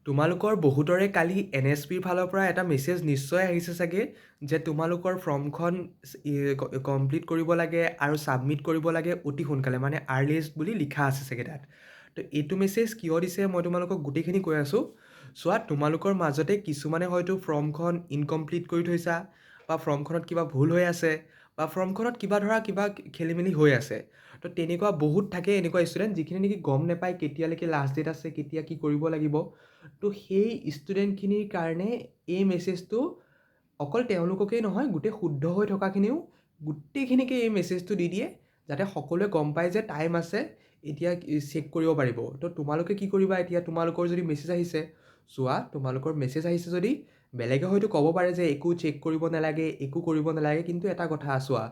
তোমালোকৰ বহুতৰে কালি NSPৰ ফালৰ পৰা এটা মেছেজ নিশ্চয় আহিছে চাগে যে তোমালোকৰ ফৰ্মখন কমপ্লিট কৰিব লাগে আৰু ছাবমিট কৰিব লাগে অতি সোনকালে, মানে আৰ্লিয়েষ্ট বুলি লিখা আছে চাগে তাত। তো এইটো মেছেজ কিয় দিছে মই তোমালোকক গোটেইখিনি কৈ আছোঁ। চোৱা, তোমালোকৰ মাজতে কিছুমানে হয়তো ফৰ্মখন ইনকমপ্লিট কৰি থৈছা, বা ফৰ্মখনত কিবা ভুল হৈ আছে, বা ফৰ্মখনত কিবা খেলি মেলি হৈ আছে। তো তেনেকুৱা বহুত থাকে এনেকুৱা ষ্টুডেণ্ট যিখিনি নেকি গম নাপায় কেতিয়ালৈকে লাষ্ট ডেট আছে, কেতিয়া কি কৰিব লাগিব। তো সেই ষ্টুডেণ্টখিনিৰ কাৰণে এই মেছেজটো অকল তেওঁলোককেই নহয়, গোটেই শুদ্ধ হৈ থকাখিনিও গোটেইখিনিকে এই মেছেজটো দি দিয়ে, যাতে সকলোৱে গম পায় যে টাইম আছে, এতিয়া চেক কৰিব পাৰিব। তো তোমালোকে কি কৰিবা, এতিয়া তোমালোকৰ যদি মেছেজ আহিছে, চোৱা তোমালোকৰ মেছেজ আহিছে যদি বেলেগে হয়তো ক'ব পাৰে যে একো চেক কৰিব নালাগে, একো কৰিব নালাগে, কিন্তু এটা কথা চোৱা,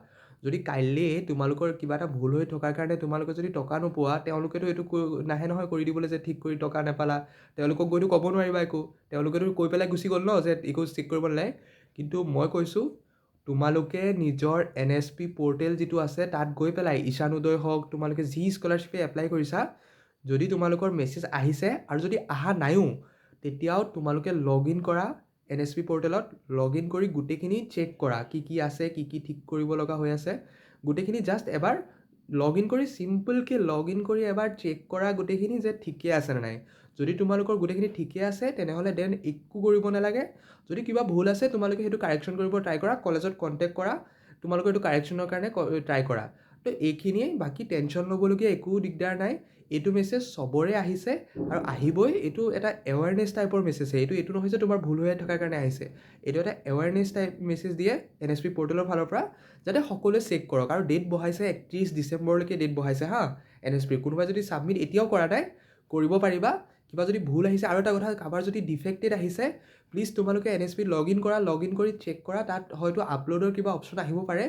যদি কাইলৈ তোমালোকৰ কিবা এটা ভুল হৈ থকাৰ কাৰণে তোমালোকে যদি টকা নোপোৱা, তেওঁলোকেতো এইটো নাহে নহয় কৰি দিবলৈ যে ঠিক কৰি টকা নাপালা। তেওঁলোকক গৈতো ক'ব নোৱাৰিবা একো, তেওঁলোকেতো কৈ পেলাই গুচি গ'ল ন যে একো চেক কৰিব নালাগে। কিন্তু মই কৈছোঁ, তোমালোকে নিজৰ NSP পৰ্টেল যিটো আছে তাত গৈ পেলাই ঈশানোদয় হওক, তোমালোকে যি স্কলাৰশ্বিপে এপ্লাই কৰিছা, যদি তোমালোকৰ মেছেজ আহিছে আৰু যদি অহা নাইও, তেতিয়াও তোমালোকে লগ ইন কৰা NSP পৰ্টেলত, লগ ইন কৰি গোটেইখিনি চেক কৰা, কি কি আছে, কি কি ঠিক কৰিব লগা হৈ আছে, গোটেইখিনি জাষ্ট এবাৰ লগ ইন কৰি চিম্পলকৈ লগ ইন কৰি এবাৰ চেক কৰা গোটেইখিনি যে ঠিকে আছে নে নাই। যদি তোমালোকৰ গোটেইখিনি ঠিকে আছে তেনেহ'লে দেন একো কৰিব নালাগে। যদি কিবা ভুল আছে তোমালোকে সেইটো কাৰেকশ্যন কৰিব ট্ৰাই কৰা, কলেজত কণ্টেক্ট কৰা, তোমালোকৰ এইটো কাৰেকশ্যনৰ কাৰণে ট্ৰাই কৰা। তো এইখিনিয়ে, বাকী টেনশ্যন ল'বলগীয়া একো দিগদাৰ নাই। এইটো মেছেজ চবৰে আহিছে আৰু আহিবই। এইটো এটা এৱাৰনেছ টাইপৰ মেছেজ। এইটো নহয় যে তোমাৰ ভুল হৈ থকাৰ কাৰণে আহিছে। এইটো এটা এৱাৰনেছ টাইপ মেছেজ দিয়ে NSP পৰ্টেলৰ ফালৰ পৰা, যাতে সকলোৱে চেক কৰক। আৰু ডেট বঢ়াইছে 31 ডিচেম্বৰলৈকে ডেট বঢ়াইছে হা NSP। কোনোবাই যদি ছাবমিট এতিয়াও কৰা নাই, কৰিব পাৰিবা। কিবা যদি ভুল আহিছে, আৰু এটা কথা, কাৰোবাৰ যদি ডিফেক্টেড আহিছে, প্লিজ তোমালোকে NSP লগ ইন কৰা, লগ ইন কৰি চেক কৰা। তাত হয়তো আপলোডৰ কিবা অপশ্যন আহিব পাৰে।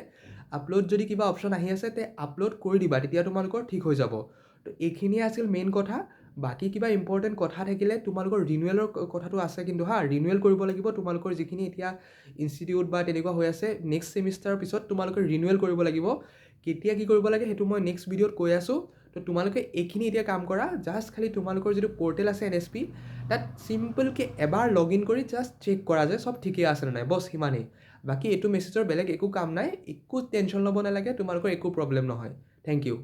আপলোড যদি কিবা অপশ্যন আহি আছে তে আপলোড কৰি দিবা, তেতিয়া তোমালোকৰ ঠিক হৈ যাব। তো এইখিনিয়ে আছিল মেইন কথা। বাকী কিবা ইম্পৰ্টেণ্ট কথা থাকিলে, তোমালোকৰ ৰিনুৱেলৰ কথাটো আছে কিন্তু হা, ৰিনুৱেল কৰিব লাগিব তোমালোকৰ যিখিনি এতিয়া ইনষ্টিটিউট বা তেনেকুৱা হৈ আছে। নেক্সট ছেমিষ্টাৰৰ পিছত তোমালোকে ৰিনুৱেল কৰিব লাগিব। কেতিয়া কি কৰিব লাগে সেইটো মই নেক্সট ভিডিঅ'ত কৈ আছোঁ। তো তোমালোকে এইখিনি এতিয়া কাম কৰা, জাষ্ট খালি তোমালোকৰ যিটো পৰ্টেল আছে NSP, তাত চিম্পলকৈ এবাৰ লগ ইন কৰি জাষ্ট চেক কৰা যে চব ঠিকেই আছে নে নাই, বছ সিমানেই। বাকী এইটো মেছেজৰ বেলেগ একো কাম নাই, একো টেনশ্যন ল'ব নালাগে, তোমালোকৰ একো প্ৰব্লেম নহয়। Thank U.